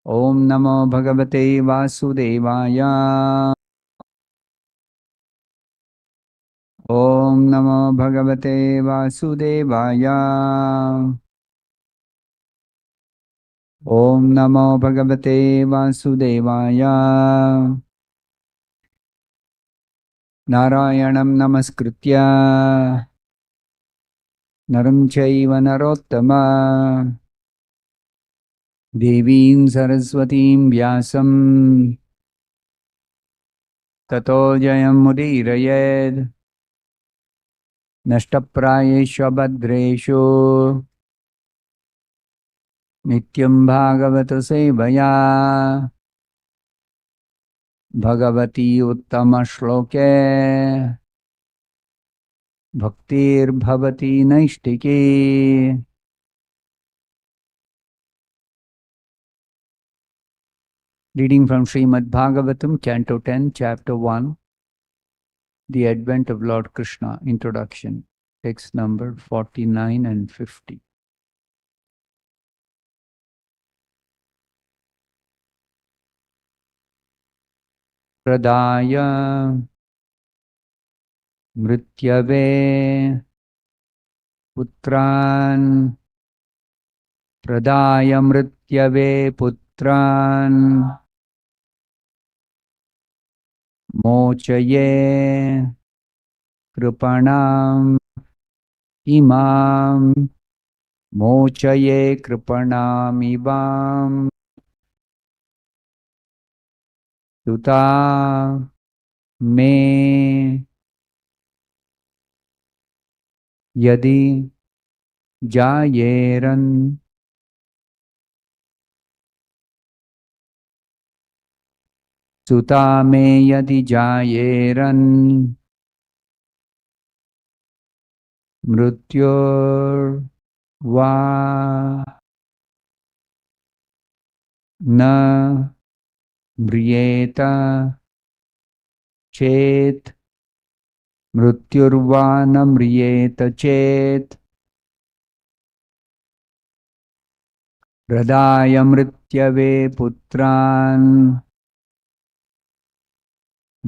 ओम नमो भगवते वासुदेवाय। ओम नमो भगवते वासुदेवाय। ओम नमो भगवते वासुदेवाय। नारायणं नमस्कृत्य नरं चैव नरोत्तमं देवीं सरस्वतीं व्यासं ततो जयमुदीरयेत्। नष्टप्रायेषु भद्रेषु नित्यं भागवत सेवया Bhagwati उत्तमश्लोके भक्तिर्भवति नैष्टिकी। Reading from Srimad Bhagavatam, Canto 10, Chapter 1, The Advent of Lord Krishna, Introduction, text number 49 and 50. Pradaya Mrityave Putran Pradaya Mrityave Putran Mochaye Kripanam Imam Mochaye Kripanam Imam Tuta Me Yadi Jayeran Suta me yadi jayeran mrityor va na mriyeta chet mrityurva na mriyeta chet hridaya mrityave putran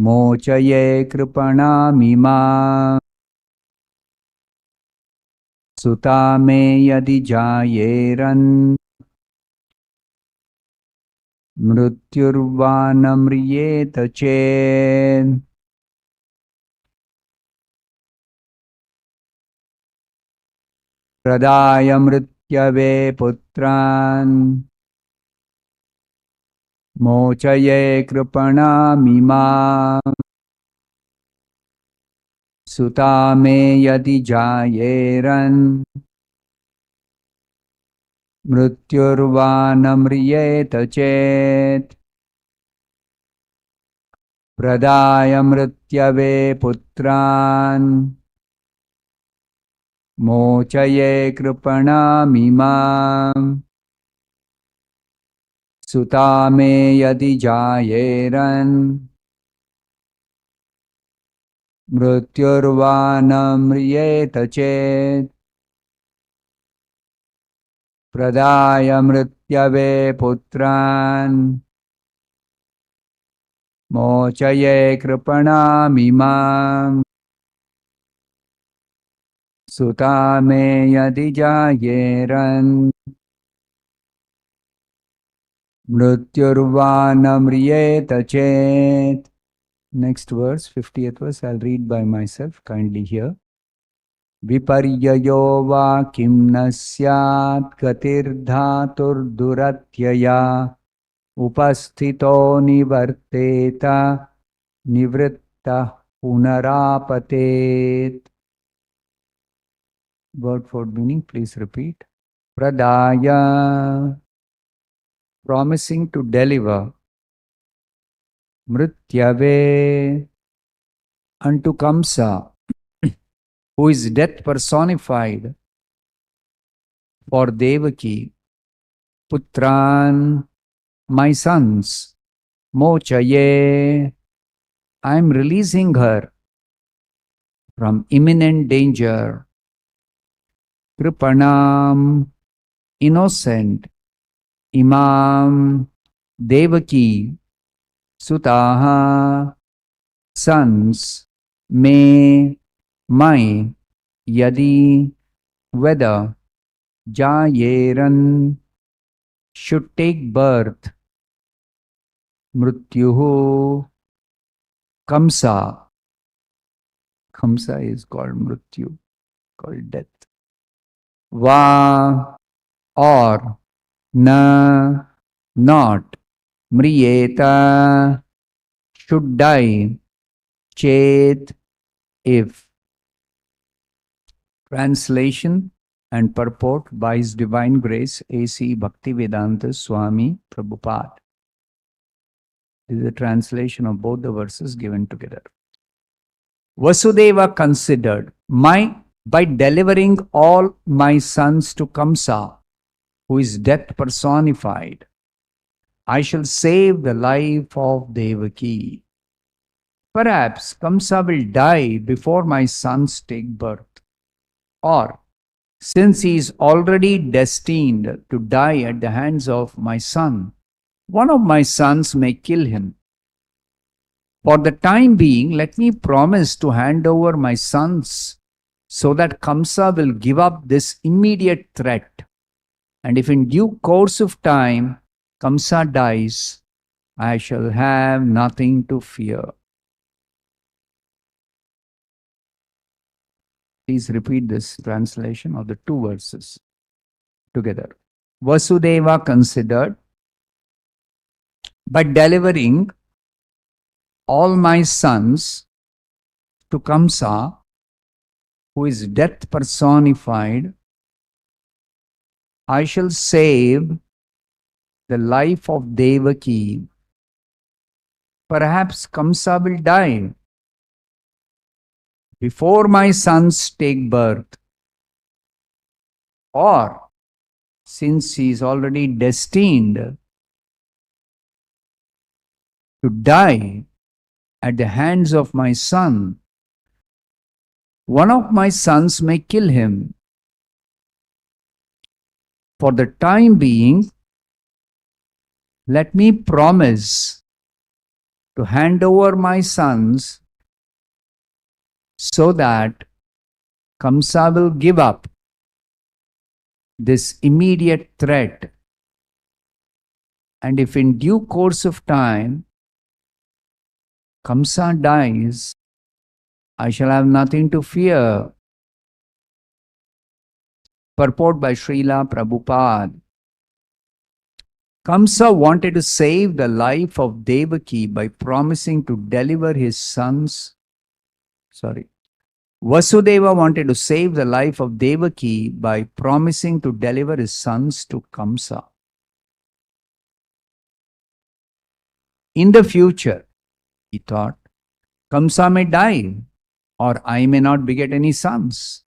mochaye kripanamima Suta me yadi jayeran mrityurva mriyeta chet. Pradaya mrityave putran mochaye kripanamima Suta me yadi jayeran mrityurva mriyeta chet. Pradaya mrityave putran mochaye kripanamima Suta me yadi jayeran mrityurva mriyeta chet. Pradaya mrityave putran mochaye kripanamima Suta me yadi jayeran mrityurva mriyeta chet. Next verse, 50th verse, I'll read by myself, kindly hear. Viparyayo va kim nasyat gatir dhaturduratyaya upasthito nivarteta nivritta punarapatet. Word for meaning, please repeat. Pradaya, promising to deliver. Mrityave, unto Kamsa, who is death personified. For Devaki, Putran, my sons. Mochaye, I am releasing her from imminent danger. Kripanam, innocent. Imam, Devaki Sutaha sons may my yadi whether Jayeran should take birth Mrutyuhu Kamsa. Kamsa is called Mrityu, called death. Va or na not Mriyeta should die Chet if. Translation and purport by His Divine Grace A.C. Bhaktivedanta Swami Prabhupada. This is a translation of both the verses given together. Vasudeva considered, by delivering all my sons to Kamsa, who is death personified, I shall save the life of Devaki. Perhaps Kamsa will die before my sons take birth. Or, since he is already destined to die at the hands of my son, one of my sons may kill him. For the time being, let me promise to hand over my sons so that Kamsa will give up this immediate threat. And if in due course of time Kamsa dies, I shall have nothing to fear. Please repeat this translation of the two verses together. Vasudeva considered, by delivering all my sons to Kamsa, who is death personified, I shall save the life of Devaki. Perhaps Kamsa will die before my sons take birth. Or, since he is already destined to die at the hands of my son, one of my sons may kill him. For the time being, let me promise to hand over my sons so that Kamsa will give up this immediate threat. And if in due course of time Kamsa dies, I shall have nothing to fear. Purport by Srila Prabhupada. Kamsa wanted to save the life of Devaki by promising to deliver his sons. Vasudeva wanted to save the life of Devaki by promising to deliver his sons to Kamsa. In the future, he thought, Kamsa may die, or I may not beget any sons.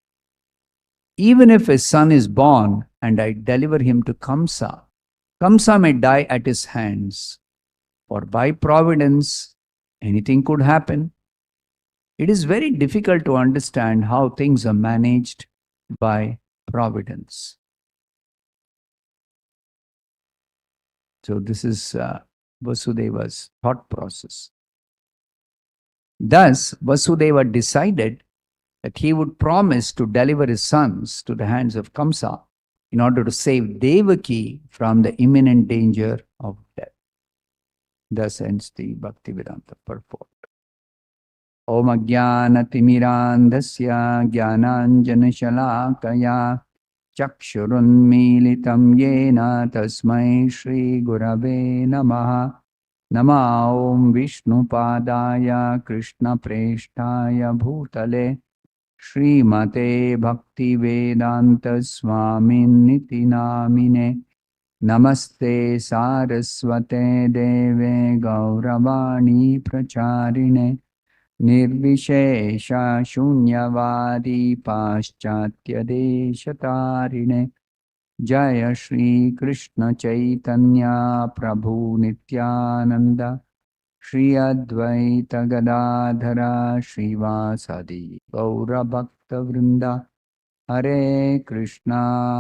Even if a son is born and I deliver him to Kamsa, Kamsa may die at his hands, for by providence, anything could happen. It is very difficult to understand how things are managed by providence. So this is Vasudeva's thought process. Thus, Vasudeva decided that he would promise to deliver his sons to the hands of Kamsa in order to save Devaki from the imminent danger of death. Thus ends the Bhaktivedanta purport. Om Ajnanatimmirandasya Jnananjanashalakaya Chakshurunmilitam Yena Tasmai Shri Gurave Namaha. Nama Om Vishnupadaya Krishna Preshtaya Bhutale Srimate Bhaktivedanta Swaminiti Namine. Namaste Saraswate Deve Gauravani Pracharine Nirvishesha Shunyavadi Paschatya Deshatarine. Jaya Shri Krishna Chaitanya Prabhu Nityananda Shri Advaita Gadadhara Srivasadi Gaura Bhakta Vrinda. Hare Krishna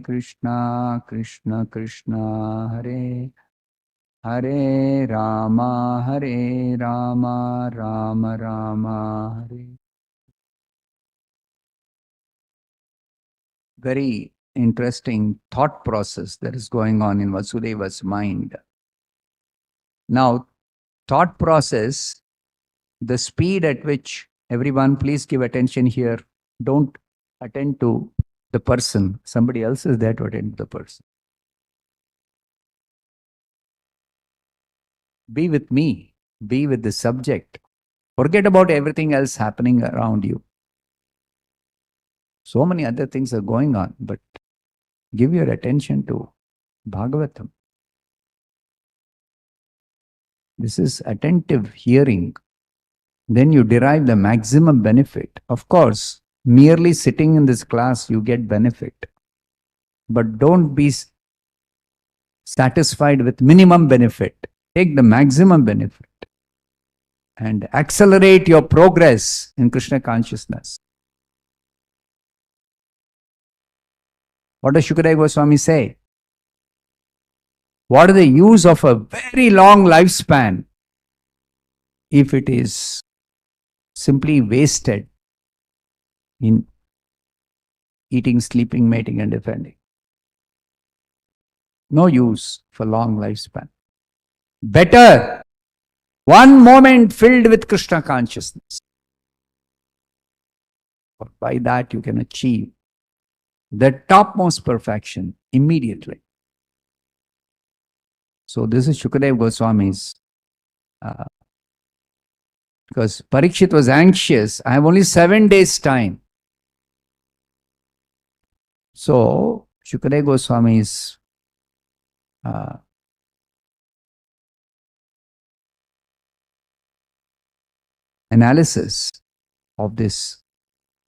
Krishna Krishna Hare Hare Rama, Hare Rama, Rama Rama, Hare. Very interesting thought process that is going on in Vasudeva's mind. Now, thought process, the speed at which everyone, please give attention here. Don't attend to the person. Somebody else is there to attend to the person. Be with me. Be with the subject. Forget about everything else happening around you. So many other things are going on, but give your attention to Bhagavatam. This is attentive hearing. Then you derive the maximum benefit. Of course, merely sitting in this class, you get benefit. But don't be satisfied with minimum benefit. Take the maximum benefit and accelerate your progress in Krishna consciousness. What does Shukadeva Goswami say? What is the use of a very long lifespan if it is simply wasted in eating, sleeping, mating, and defending? No use for long lifespan. Better one moment filled with Krishna consciousness. By that you can achieve the topmost perfection immediately. So this is Shukadeva Goswami's, because Parikshit was anxious. I have only 7 days time. So Shukadeva Goswami's analysis of this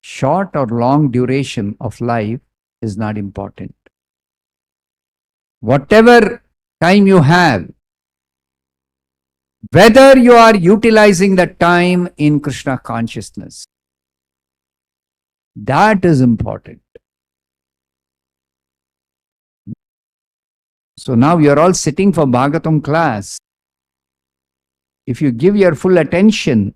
short or long duration of life is not important. Whatever time you have, whether you are utilizing the time in Krishna consciousness, that is important. So now you are all sitting for Bhagavatam class. If you give your full attention,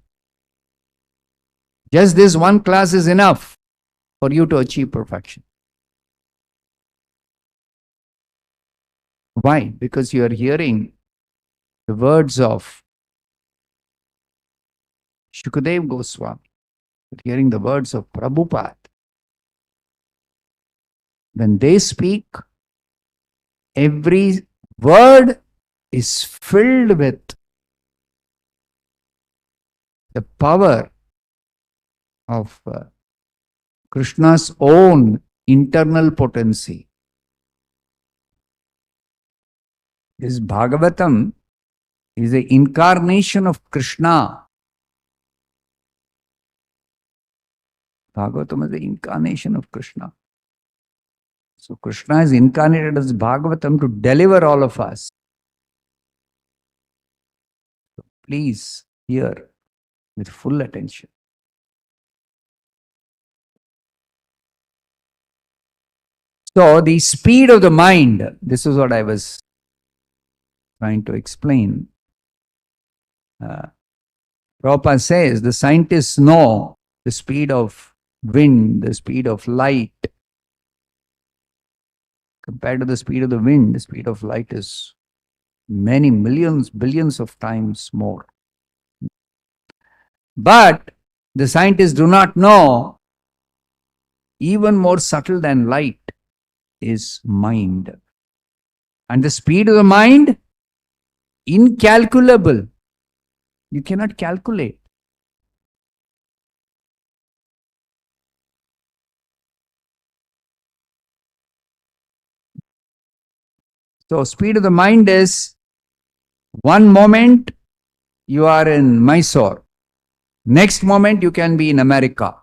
just this one class is enough for you to achieve perfection. Why? Because you are hearing the words of Shukadeva Goswami. You're hearing the words of Prabhupada. When they speak, every word is filled with the power of Krishna's own internal potency. This Bhagavatam is the incarnation of Krishna. Bhagavatam is the incarnation of Krishna. So Krishna is incarnated as Bhagavatam to deliver all of us. So please hear with full attention. So the speed of the mind, this is what I was trying to explain. Prabhupada says the scientists know the speed of wind, the speed of light. Compared to the speed of the wind, the speed of light is many millions, billions of times more. But the scientists do not know even more subtle than light is mind. And the speed of the mind, incalculable. You cannot calculate. So speed of the mind is one moment you are in Mysore. Next moment you can be in America.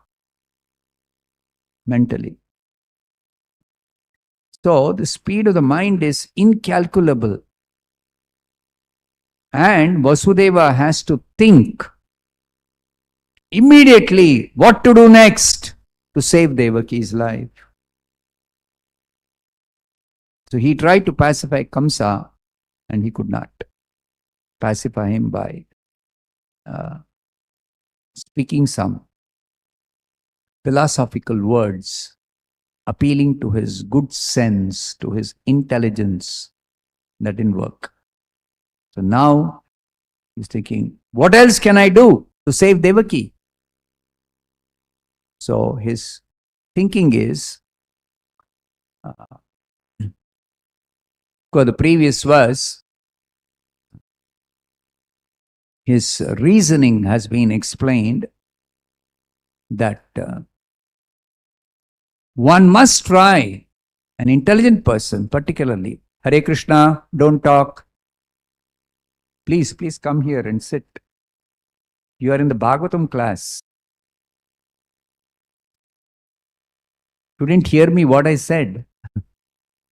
Mentally. So the speed of the mind is incalculable. And Vasudeva has to think immediately what to do next to save Devaki's life. So he tried to pacify Kamsa and he could not. pacify him by speaking some philosophical words, appealing to his good sense, to his intelligence. That didn't work. So now he's thinking, what else can I do to save Devaki? So his thinking is, for the previous verse, his reasoning has been explained that one must try, an intelligent person particularly. Hare Krishna, don't talk. Please come here and sit. You are in the Bhagavatam class. You didn't hear me what I said.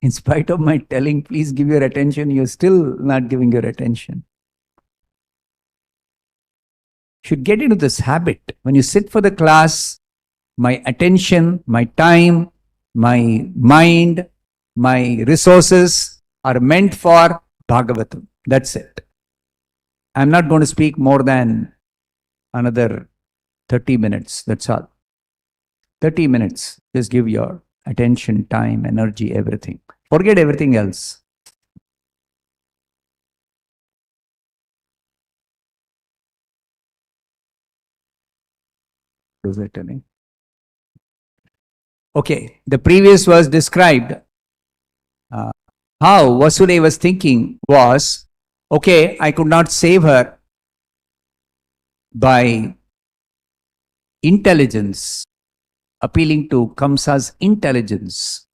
In spite of my telling, please give your attention, you're still not giving your attention. You should get into this habit. When you sit for the class, my attention, my time, my mind, my resources are meant for Bhagavatam. That's it. I'm not going to speak more than another 30 minutes. That's all. 30 minutes. Just give your attention, time, energy, everything. Forget everything else. What is it telling? Okay, the previous verse described how Vasudeva's thinking was, okay, I could not save her by intelligence, appealing to Kamsa's intelligence.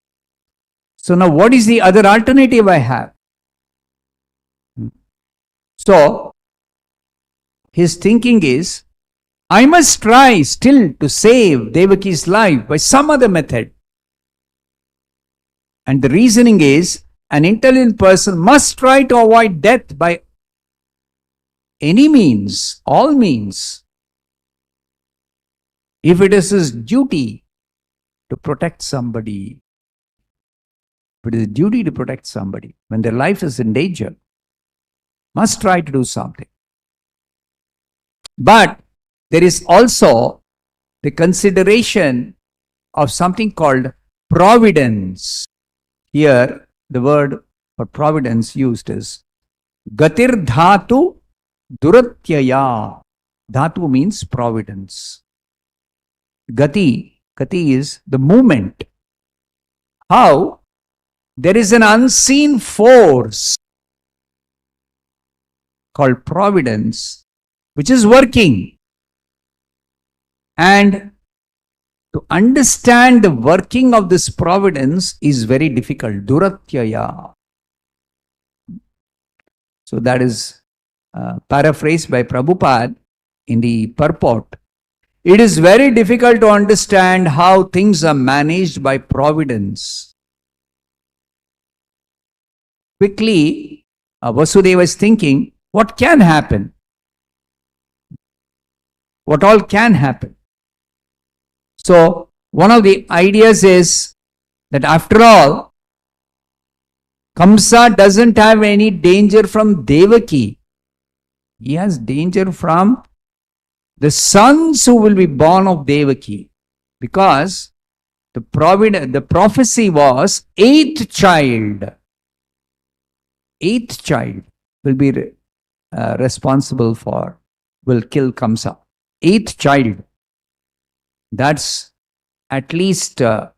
So now what is the other alternative I have? So his thinking is, I must try still to save Devaki's life by some other method. And the reasoning is, an intelligent person must try to avoid death by any means, all means, if it is his duty to protect somebody. If it is a duty to protect somebody, when their life is in danger, must try to do something. But there is also the consideration of something called providence. Here, the word for providence used is Gatir Dhatu Duratyaya. Dhatu means providence. Gati is the movement. How? There is an unseen force called providence which is working. And to understand the working of this providence is very difficult. Duratyaya. So that is paraphrased by Prabhupada in the purport. It is very difficult to understand how things are managed by providence. Quickly, Vasudeva is thinking, what can happen? What all can happen? So, one of the ideas is that after all, Kamsa doesn't have any danger from Devaki. He has danger from the sons who will be born of Devaki. Because the prophecy was eighth child will be responsible for, will kill Kamsa. Eighth child. That's at least 8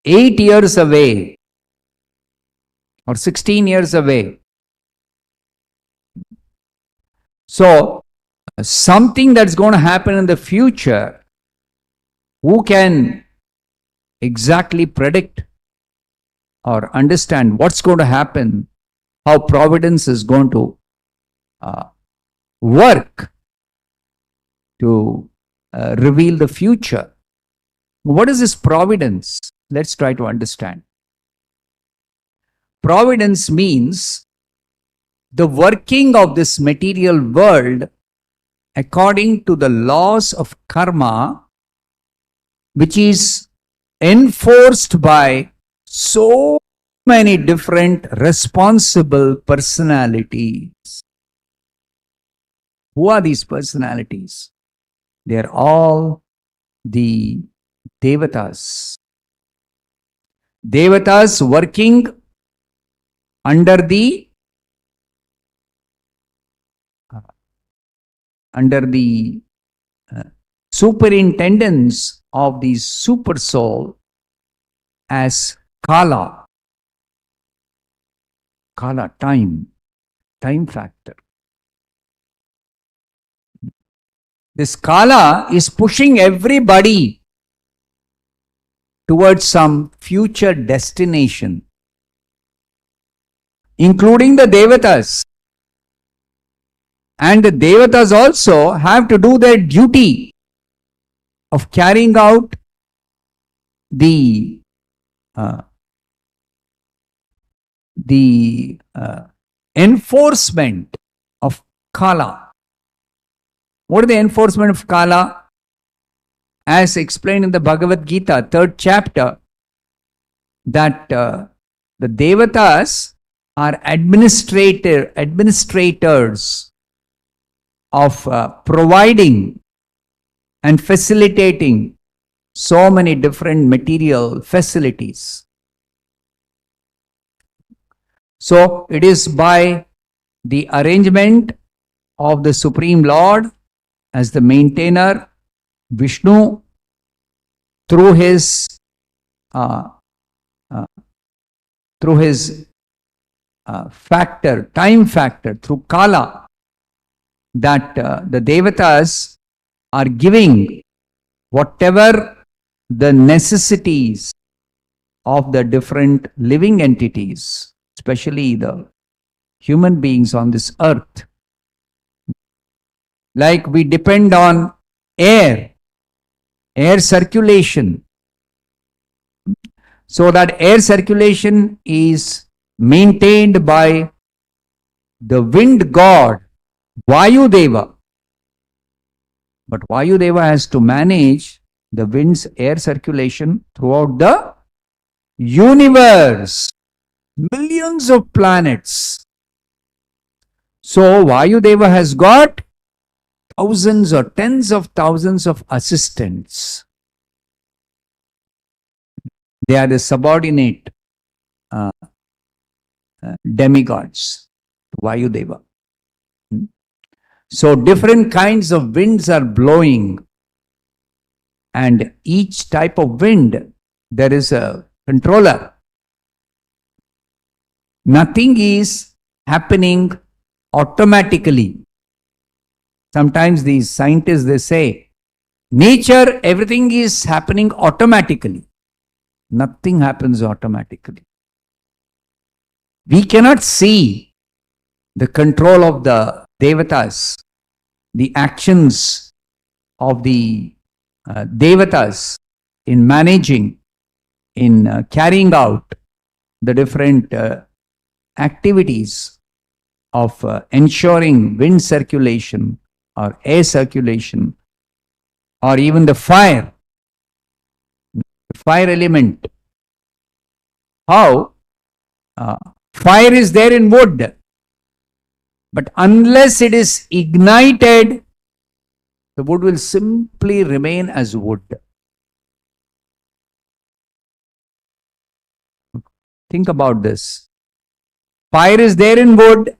years away or 16 years away. So, something that's going to happen in the future, who can exactly predict or understand what's going to happen, how providence is going to work to reveal the future. What is this providence? Let's try to understand. Providence means the working of this material world according to the laws of karma, which is enforced by so many different responsible personalities. Who are these personalities? They are all the Devatas. Devatas working under the superintendence of the super soul as Kala. Kala, time factor. This Kala is pushing everybody towards some future destination, including the Devatas. And the Devatas also have to do their duty of carrying out the enforcement of Kala. What is the enforcement of Kala? As explained in the Bhagavad Gita, 3rd chapter, that the Devatas are administrators of providing and facilitating so many different material facilities. So it is by the arrangement of the Supreme Lord as the maintainer, Vishnu, through his time factor, through Kala, that the Devatas are giving whatever the necessities of the different living entities, especially the human beings on this earth. Like we depend on air circulation. So that air circulation is maintained by the wind god, Vayu Deva. But Vayu Deva has to manage the wind's air circulation throughout the universe. Millions of planets. So Vayu Deva has got thousands or tens of thousands of assistants. They are the subordinate demigods to Vayu Deva. So different kinds of winds are blowing, and each type of wind there is a controller. Nothing is happening automatically. Sometimes these scientists, they say, nature, everything is happening automatically. Nothing happens automatically. We cannot see the control of the Devatas, the actions of the Devatas in managing, in carrying out the different activities of ensuring wind circulation or air circulation, or even the fire element. How fire is there in wood, but unless it is ignited, the wood will simply remain as wood. Think about this. Fire is there in wood,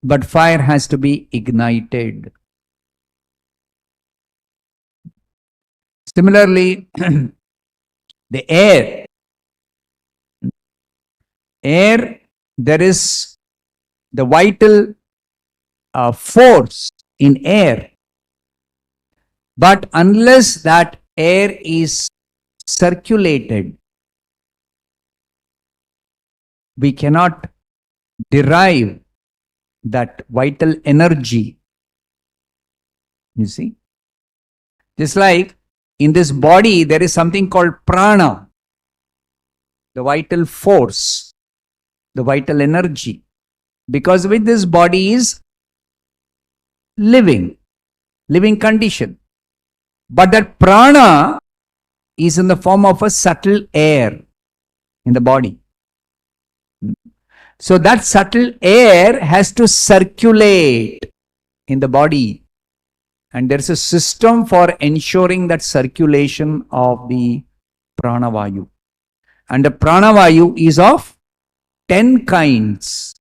but fire has to be ignited. Similarly, the air, there is the vital force in air. But unless that air is circulated, we cannot derive that vital energy. You see? Just like in this body, there is something called prana, the vital force, the vital energy, because with this body is living condition. But that prana is in the form of a subtle air in the body. So that subtle air has to circulate in the body. And there's a system for ensuring that circulation of the pranavayu. And the pranavayu is of 10 kinds.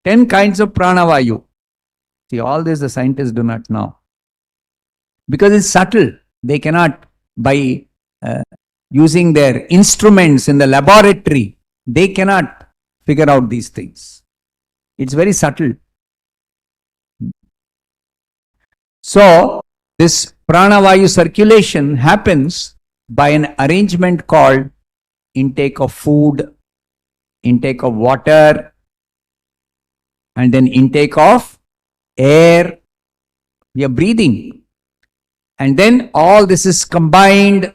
10 kinds of pranavayu. See, all this the scientists do not know. Because it's subtle. They cannot, by using their instruments in the laboratory, they cannot figure out these things. It's very subtle. So, this pranavayu circulation happens by an arrangement called intake of food, intake of water, and then intake of air. We are breathing. And then all this is combined,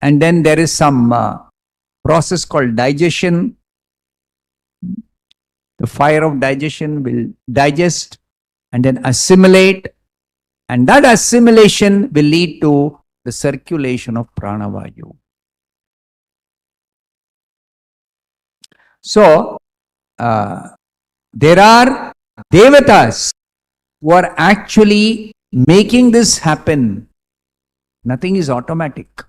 and then there is some process called digestion. The fire of digestion will digest and then assimilate, and that assimilation will lead to the circulation of pranavayu. So, there are devatas who are actually making this happen. Nothing is automatic.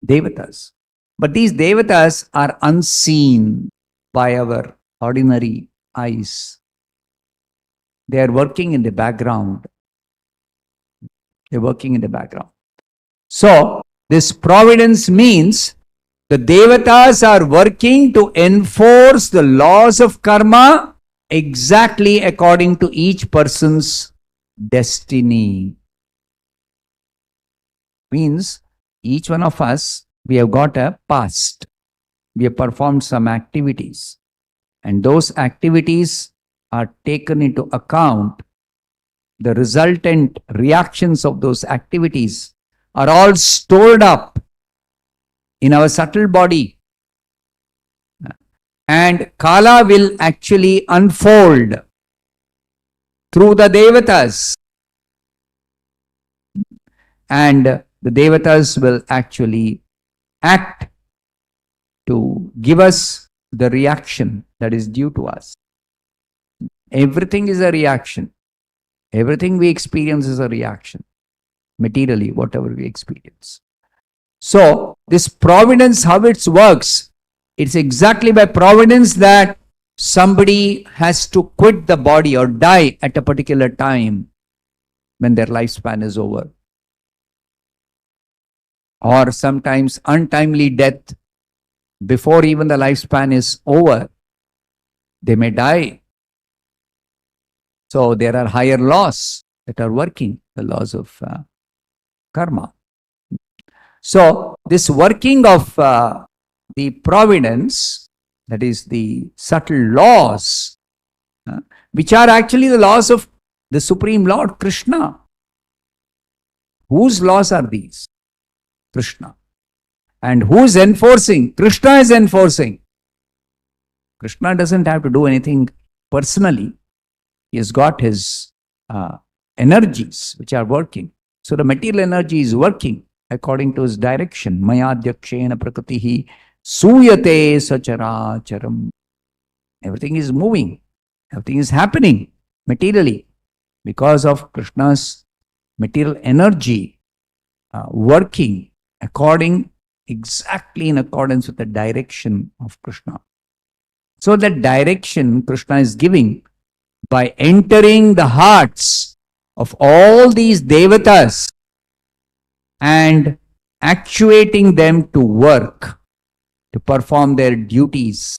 Devatas. But these devatas are unseen by our ordinary eyes. They are working in the background. They're working in the background. So, this providence means the devatas are working to enforce the laws of karma exactly according to each person's destiny. Means each one of us, we have got a past. We have performed some activities. And those activities are taken into account. The resultant reactions of those activities are all stored up in our subtle body. And Kala will actually unfold through the devatas. And the devatas will actually act to give us the reaction that is due to us. Everything is a reaction. Everything we experience is a reaction. Materially, whatever we experience. So, this providence, how it works, it's exactly by providence that somebody has to quit the body or die at a particular time when their lifespan is over. Or sometimes untimely death before even the lifespan is over. They may die. So there are higher laws that are working, the laws of karma. So this working of the providence, that is the subtle laws, which are actually the laws of the Supreme Lord Krishna. Whose laws are these? Krishna. And who's enforcing? Krishna is enforcing. Krishna doesn't have to do anything personally. He has got his energies which are working. So the material energy is working according to his direction. Mayadhyakshena prakritihi suyate sacharacharam. Everything is moving. Everything is happening materially because of Krishna's material energy working exactly in accordance with the direction of Krishna. So that direction Krishna is giving by entering the hearts of all these devatas and actuating them to work, to perform their duties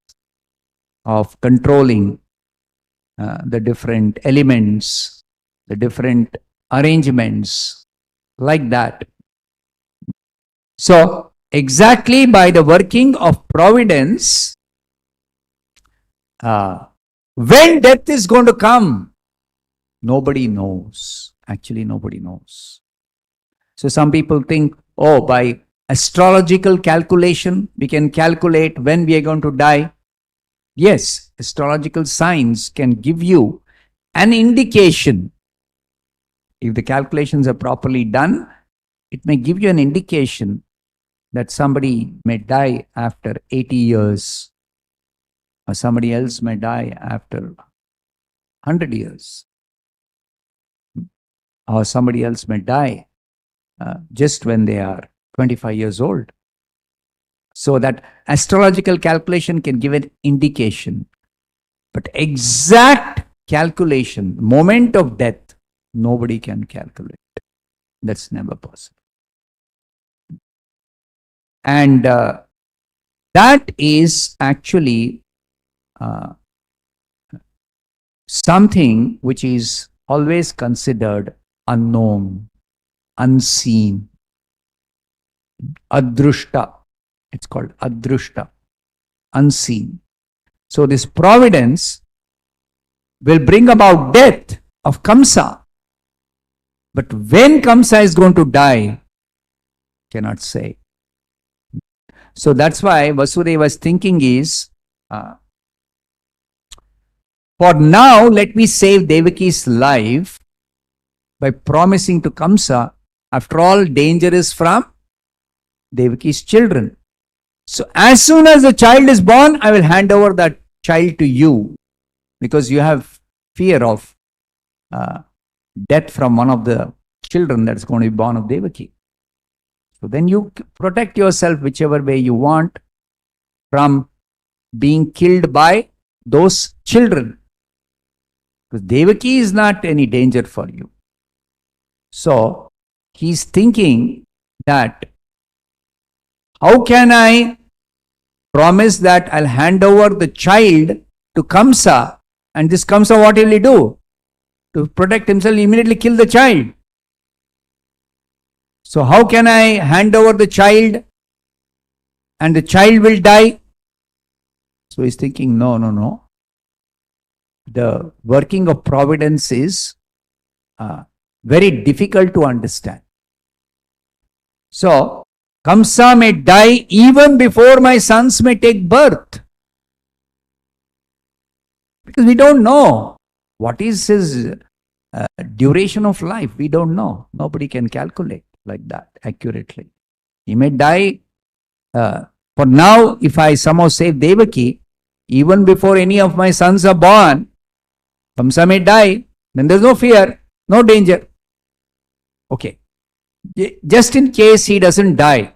of controlling the different elements, the different arrangements, like that. So, exactly by the working of providence, when death is going to come, nobody knows. Actually, nobody knows. So some people think, oh, by astrological calculation, we can calculate when we are going to die. Yes, astrological signs can give you an indication. If the calculations are properly done, it may give you an indication that somebody may die after 80 years, or somebody else may die after 100 years, or somebody else may die just when they are 25 years old. So that astrological calculation can give an indication. But exact calculation, moment of death, nobody can calculate. That's never possible. And that is actually something which is always considered unknown, unseen, adrushta. It's called adrushta, unseen. So this providence will bring about death of Kamsa. But when Kamsa is going to die, cannot say. So that's why Vasudeva's thinking is, for now, let me save Devaki's life by promising to Kamsa. After all, danger is from Devaki's children. So as soon as the child is born, I will hand over that child to you, because you have fear of death from one of the children that's going to be born of Devaki. So then you protect yourself whichever way you want from being killed by those children, because Devaki is not any danger for you. So he's thinking that, how can I promise that I'll hand over the child to Kamsa, and this Kamsa, what will he do? To protect himself, immediately kill the child. So how can I hand over the child and the child will die? So he's thinking, no. The working of providence is very difficult to understand. So Kamsa may die even before my sons may take birth. Because we don't know what is his duration of life. We don't know. Nobody can calculate like that accurately. He may die. For now, if I somehow save Devaki, even before any of my sons are born, Kamsa may die. Then there's no fear, no danger. Okay. Just in case he doesn't die,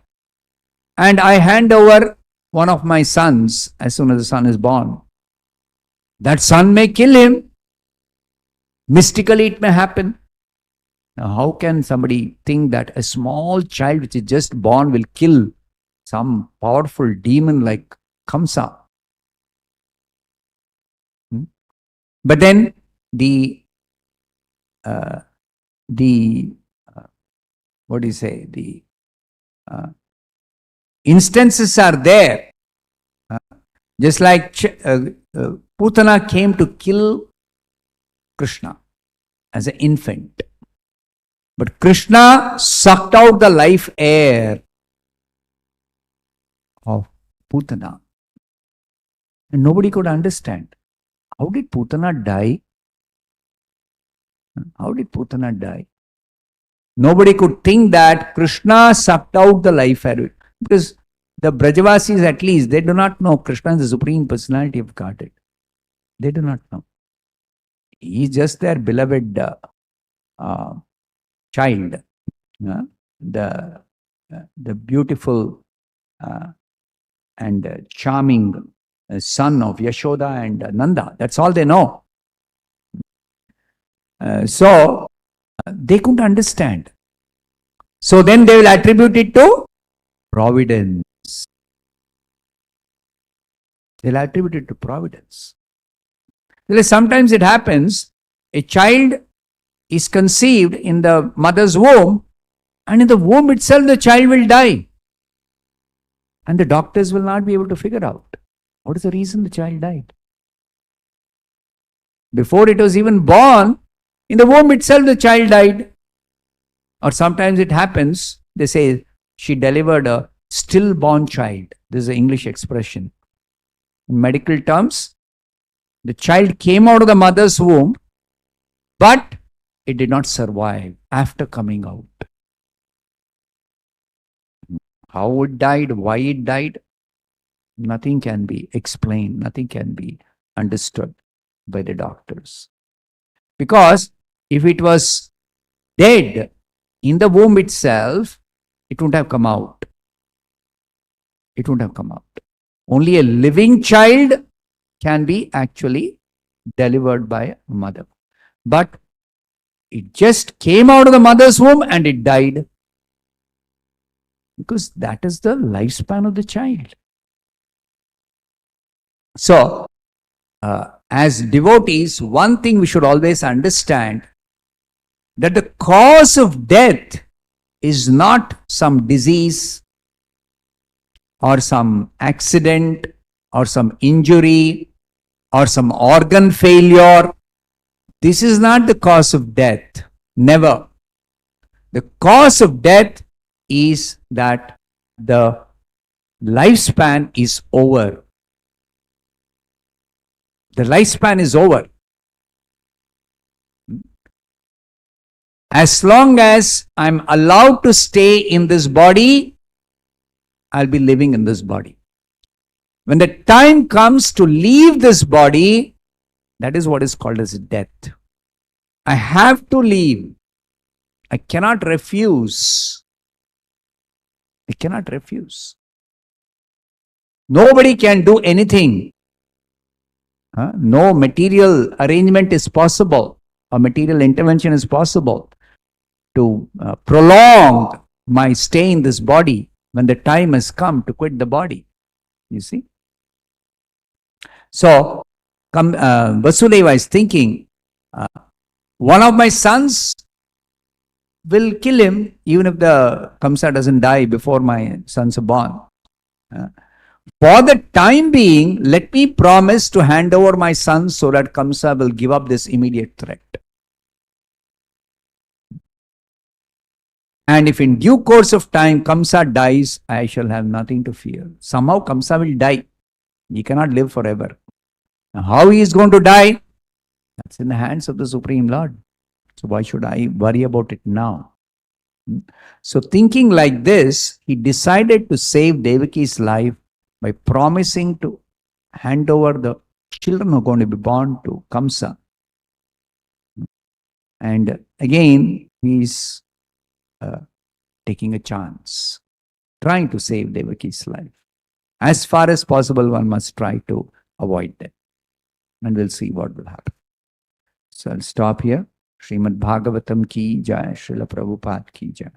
and I hand over one of my sons as soon as the son is born, that son may kill him. Mystically it may happen. Now how can somebody think that a small child which is just born will kill some powerful demon like Kamsa? But then the what do you say? The instances are there. Just like Putana came to kill Krishna as an infant. But Krishna sucked out the life air of Putana. And nobody could understand. How did Putana die? How did Putana die? Nobody could think that Krishna sucked out the life air. Because the Brajavasis, at least, they do not know Krishna is the Supreme Personality of Godhead. They do not know. He is just their beloved child. The beautiful and charming son of Yashoda and Nanda. That's all they know. So they couldn't understand. So then they will attribute it to providence. They'll attribute it to providence. Sometimes it happens, a child is conceived in the mother's womb, and in the womb itself the child will die. And the doctors will not be able to figure out what is the reason the child died. Before it was even born, in the womb itself the child died. Or sometimes it happens, they say she delivered a stillborn child. This is an English expression. In medical terms, the child came out of the mother's womb, but it did not survive after coming out. How it died, why it died, nothing can be explained, nothing can be understood by the doctors. Because if it was dead in the womb itself, it wouldn't have come out. It wouldn't have come out. Only a living child can be actually delivered by a mother. But it just came out of the mother's womb and it died. Because that is the lifespan of the child. So, as devotees, one thing we should always understand, that the cause of death is not some disease or some accident or some injury or some organ failure. This is not the cause of death. Never. The cause of death is that the lifespan is over. The lifespan is over. As long as I'm allowed to stay in this body, I'll be living in this body. When the time comes to leave this body, that is what is called as death. I have to leave. I cannot refuse. I cannot refuse. Nobody can do anything. No material arrangement is possible, or material intervention is possible to prolong my stay in this body when the time has come to quit the body. You see? So, Vasudeva is thinking, one of my sons will kill him, even if the Kamsa doesn't die before my sons are born. For the time being, let me promise to hand over my sons so that Kamsa will give up this immediate threat. And if in due course of time Kamsa dies, I shall have nothing to fear. Somehow Kamsa will die. He cannot live forever. Now, how he is going to die? That's in the hands of the Supreme Lord. So why should I worry about it now? So thinking like this, he decided to save Devaki's life by promising to hand over the children who are going to be born to Kamsa. And again, he's taking a chance, trying to save Devaki's life. As far as possible, one must try to avoid that. And we'll see what will happen. So I'll stop here. Srimad Bhagavatam ki jai, Srila Prabhupada ki jai.